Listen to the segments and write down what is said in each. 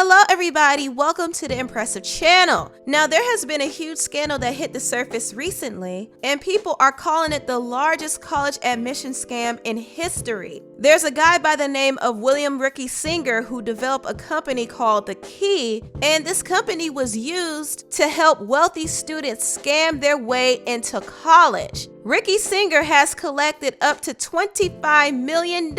Hello everybody, welcome to the Empressive channel. Now there has been a huge scandal that hit the surface recently, and people are calling it the largest college admission scam in history. There's a guy by the name of William Ricky Singer who developed a company called The Key, and this company was used to help wealthy students scam their way into college. Ricky Singer has collected up to $25 million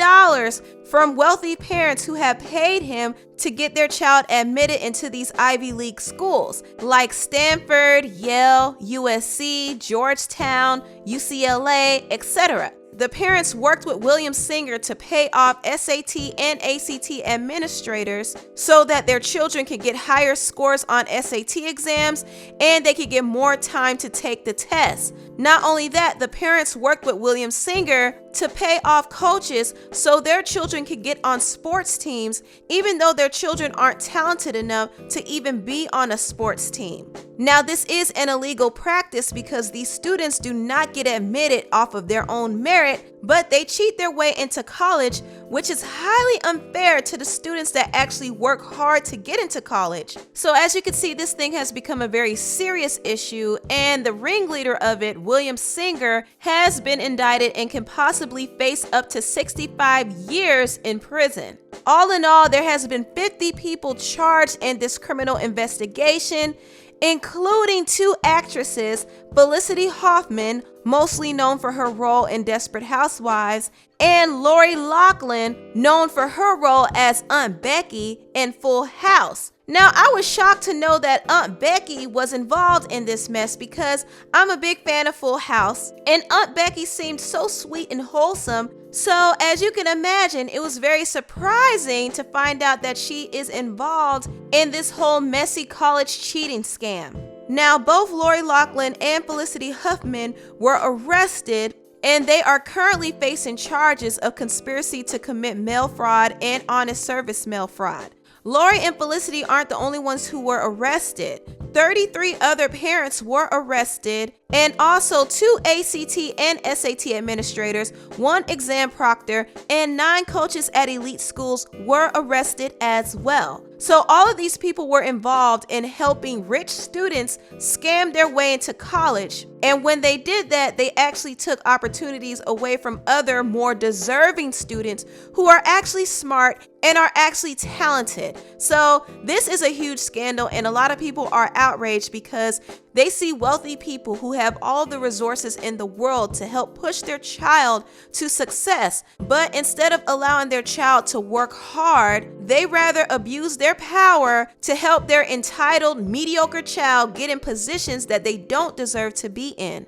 from wealthy parents who have paid him to get their child admitted into these Ivy League schools like Stanford, Yale, USC, Georgetown, UCLA, etc. The parents worked with William Singer to pay off SAT and ACT administrators so that their children could get higher scores on SAT exams and they could get more time to take the test. Not only that, the parents worked with William Singer to pay off coaches so their children could get on sports teams, even though their children aren't talented enough to even be on a sports team. Now, this is an illegal practice because these students do not get admitted off of their own merit, but they cheat their way into college, which is highly unfair to the students that actually work hard to get into college. So as you can see, this thing has become a very serious issue, and the ringleader of it, William Singer, has been indicted and can possibly face up to 65 years in prison. All in all, there has been 50 people charged in this criminal investigation, including two actresses, Felicity Huffman, mostly known for her role in Desperate Housewives, and Loughlin, known for her role as Aunt Becky in Full House. Now, I was shocked to know that Aunt Becky was involved in this mess because I'm a big fan of Full House, and Aunt Becky seemed so sweet and wholesome. So as you can imagine, it was very surprising to find out that she is involved in this whole messy college cheating scam. Now, both Loughlin and Felicity Huffman were arrested, and they are currently facing charges of conspiracy to commit mail fraud and honest service mail fraud. Lori and Felicity aren't the only ones who were arrested. 33 other parents were arrested, and also 2 ACT and SAT administrators, 1 exam proctor, and 9 coaches at elite schools were arrested as well. So all of these people were involved in helping rich students scam their way into college. And when they did that, they actually took opportunities away from other more deserving students who are actually smart and are actually talented. So this is a huge scandal, and a lot of people are outraged because they see wealthy people who have all the resources in the world to help push their child to success. But instead of allowing their child to work hard, they rather abuse their power to help their entitled, mediocre child get in positions that they don't deserve to be in.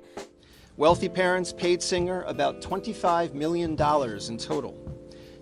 Wealthy parents paid Singer about $25 million in total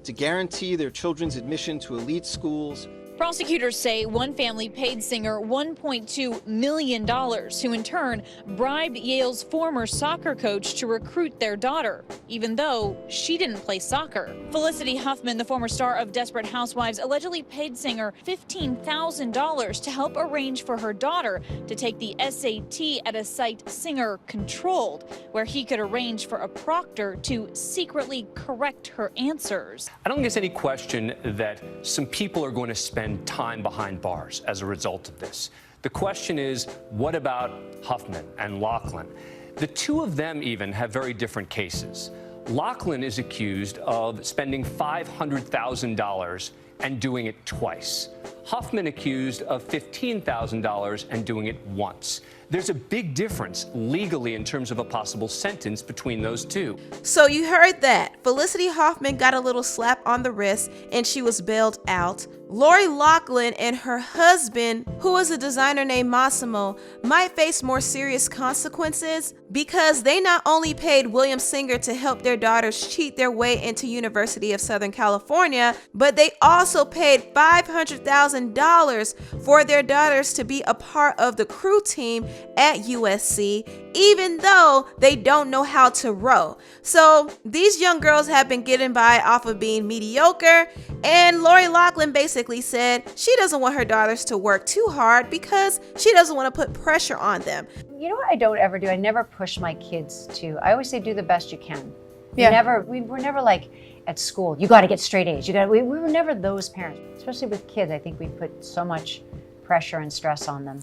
to guarantee their children's admission to elite schools. Prosecutors say one family paid Singer $1.2 million, who in turn bribed Yale's former soccer coach to recruit their daughter, even though she didn't play soccer. Felicity Huffman, the former star of Desperate Housewives, allegedly paid Singer $15,000 to help arrange for her daughter to take the SAT at a site Singer controlled, where he could arrange for a proctor to secretly correct her answers. I don't think there's any question that some people are going to spend time behind bars as a result of this. The question is, what about Huffman and Loughlin? The two of them even have very different cases. Loughlin is accused of spending $500,000 and doing it twice. Huffman accused of $15,000 and doing it once. There's a big difference legally in terms of a possible sentence between those two. So you heard that. Felicity Huffman got a little slap on the wrist and she was bailed out. Loughlin and her husband, who is a designer named Mossimo, might face more serious consequences because they not only paid William Singer to help their daughters cheat their way into University of Southern California, but they also paid $500,000 for their daughters to be a part of the crew team at USC, even though they don't know how to row. So these young girls have been getting by off of being mediocre, and Loughlin basically said she doesn't want her daughters to work too hard because she doesn't want to put pressure on them. You know what I don't ever do? I never push my kids to, I always say do the best you can. Yeah. We're never like, at school. You got to get straight A's. We were never those parents, especially with kids. I think we put so much pressure and stress on them.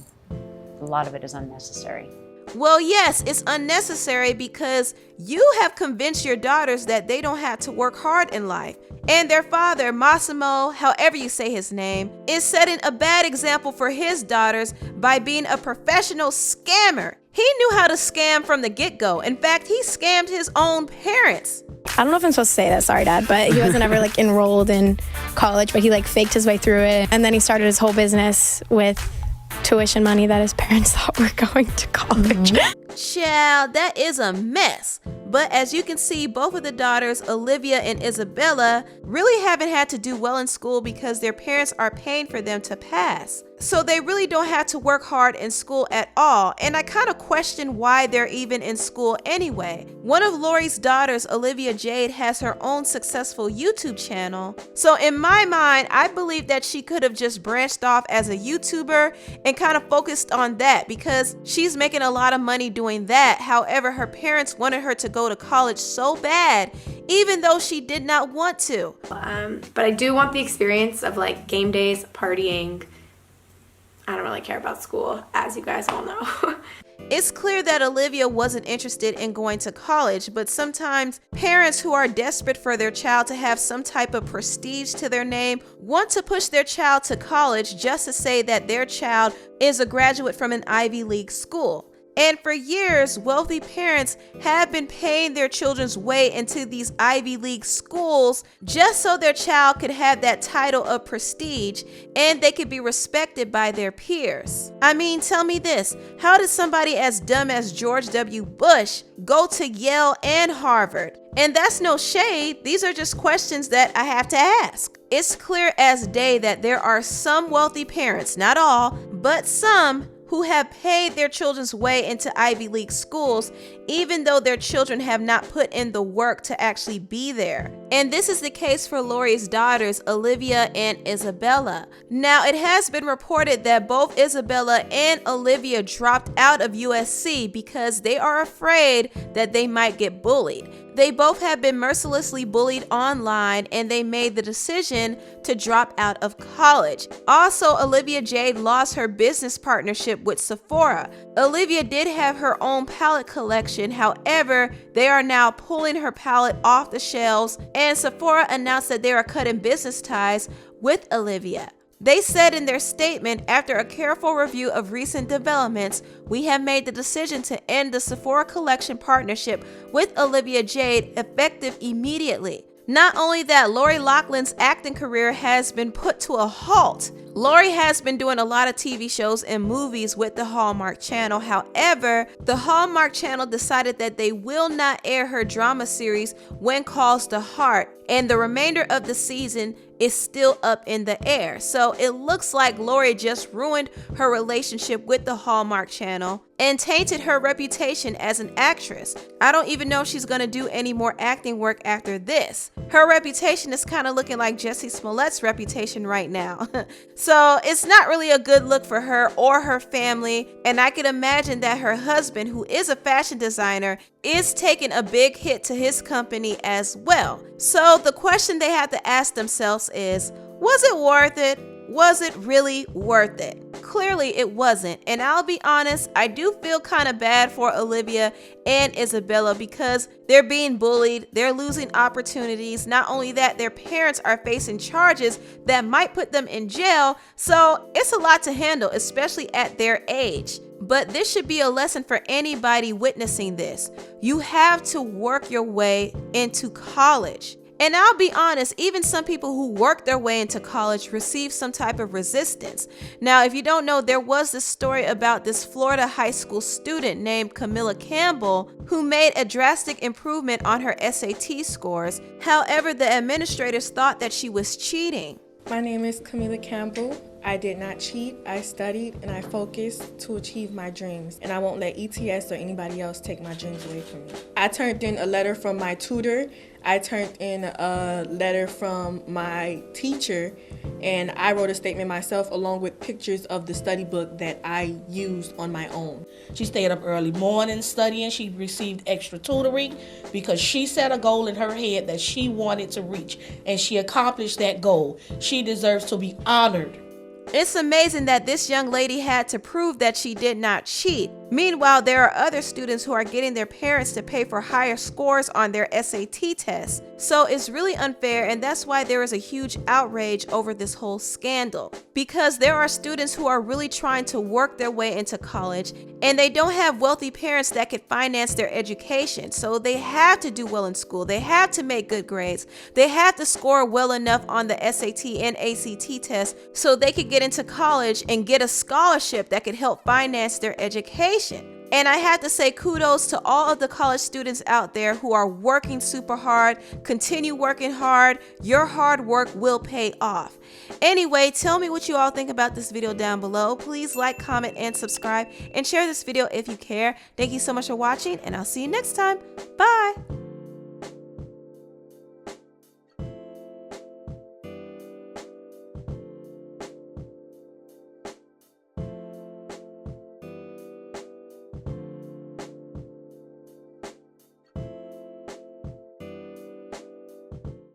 A lot of it is unnecessary. Well, yes, it's unnecessary because you have convinced your daughters that they don't have to work hard in life. And their father, Mossimo, however you say his name, is setting a bad example for his daughters by being a professional scammer. He knew how to scam from the get-go. In fact, he scammed his own parents. I don't know if I'm supposed to say that, sorry Dad, but he wasn't ever enrolled in college, but he faked his way through it. And then he started his whole business with tuition money that his parents thought were going to college. Child, that is a mess. But as you can see, both of the daughters, Olivia and Isabella, really haven't had to do well in school because their parents are paying for them to pass. So they really don't have to work hard in school at all. And I kind of question why they're even in school anyway. One of Lori's daughters, Olivia Jade, has her own successful YouTube channel. So in my mind, I believe that she could have just branched off as a YouTuber and kind of focused on that because she's making a lot of money doing that. However, her parents wanted her to go to college so bad, even though she did not want to. But I do want the experience of game days, partying. I don't really care about school, as you guys all know. It's clear that Olivia wasn't interested in going to college, but sometimes parents who are desperate for their child to have some type of prestige to their name want to push their child to college just to say that their child is a graduate from an Ivy League school. And for years, wealthy parents have been paying their children's way into these Ivy League schools just so their child could have that title of prestige and they could be respected by their peers. I mean, tell me this, how did somebody as dumb as George W. Bush go to Yale and Harvard? And that's no shade, these are just questions that I have to ask. It's clear as day that there are some wealthy parents, not all, but some, who have paid their children's way into Ivy League schools, even though their children have not put in the work to actually be there. And this is the case for Lori's daughters, Olivia and Isabella. Now, it has been reported that both Isabella and Olivia dropped out of USC because they are afraid that they might get bullied. They both have been mercilessly bullied online and they made the decision to drop out of college. Also, Olivia Jade lost her business partnership with Sephora. Olivia did have her own palette collection, however, they are now pulling her palette off the shelves and Sephora announced that they are cutting business ties with Olivia. They said in their statement, after a careful review of recent developments, we have made the decision to end the Sephora collection partnership with Olivia Jade effective immediately. Not only that, Lori Loughlin's acting career has been put to a halt. Lori has been doing a lot of TV shows and movies with the Hallmark Channel. However, the Hallmark Channel decided that they will not air her drama series When Calls the Heart, and the remainder of the season is still up in the air. So it looks like Lori just ruined her relationship with the Hallmark Channel and tainted her reputation as an actress. I don't even know if she's gonna do any more acting work after this. Her reputation is kind of looking like Jussie Smollett's reputation right now. So it's not really a good look for her or her family, and I can imagine that her husband, who is a fashion designer, is taking a big hit to his company as well. So the question they have to ask themselves is, was it worth it? Was it really worth it? Clearly it wasn't, and I'll be honest, I do feel kind of bad for Olivia and Isabella because they're being bullied, they're losing opportunities. Not only that, their parents are facing charges that might put them in jail, so it's a lot to handle, especially at their age. But this should be a lesson for anybody witnessing this. You have to work your way into college. And I'll be honest, even some people who work their way into college receive some type of resistance. Now, if you don't know, there was this story about this Florida high school student named Camilla Campbell who made a drastic improvement on her SAT scores. However, the administrators thought that she was cheating. My name is Camilla Campbell. I did not cheat, I studied, and I focused to achieve my dreams, and I won't let ETS or anybody else take my dreams away from me. I turned in a letter from my tutor, I turned in a letter from my teacher, and I wrote a statement myself along with pictures of the study book that I used on my own. She stayed up early morning studying. She received extra tutoring because she set a goal in her head that she wanted to reach, and she accomplished that goal. She deserves to be honored. It's amazing that this young lady had to prove that she did not cheat. Meanwhile, there are other students who are getting their parents to pay for higher scores on their SAT tests. So it's really unfair, and that's why there is a huge outrage over this whole scandal. Because there are students who are really trying to work their way into college, and they don't have wealthy parents that can finance their education. So they have to do well in school. They have to make good grades. They have to score well enough on the SAT and ACT tests so they could get into college and get a scholarship that could help finance their education. And I have to say kudos to all of the college students out there who are working super hard. Continue working hard. Your hard work will pay off. Anyway, tell me what you all think about this video down below. Please like, comment, and subscribe, and share this video if you care. Thank you so much for watching, and I'll see you next time. Bye.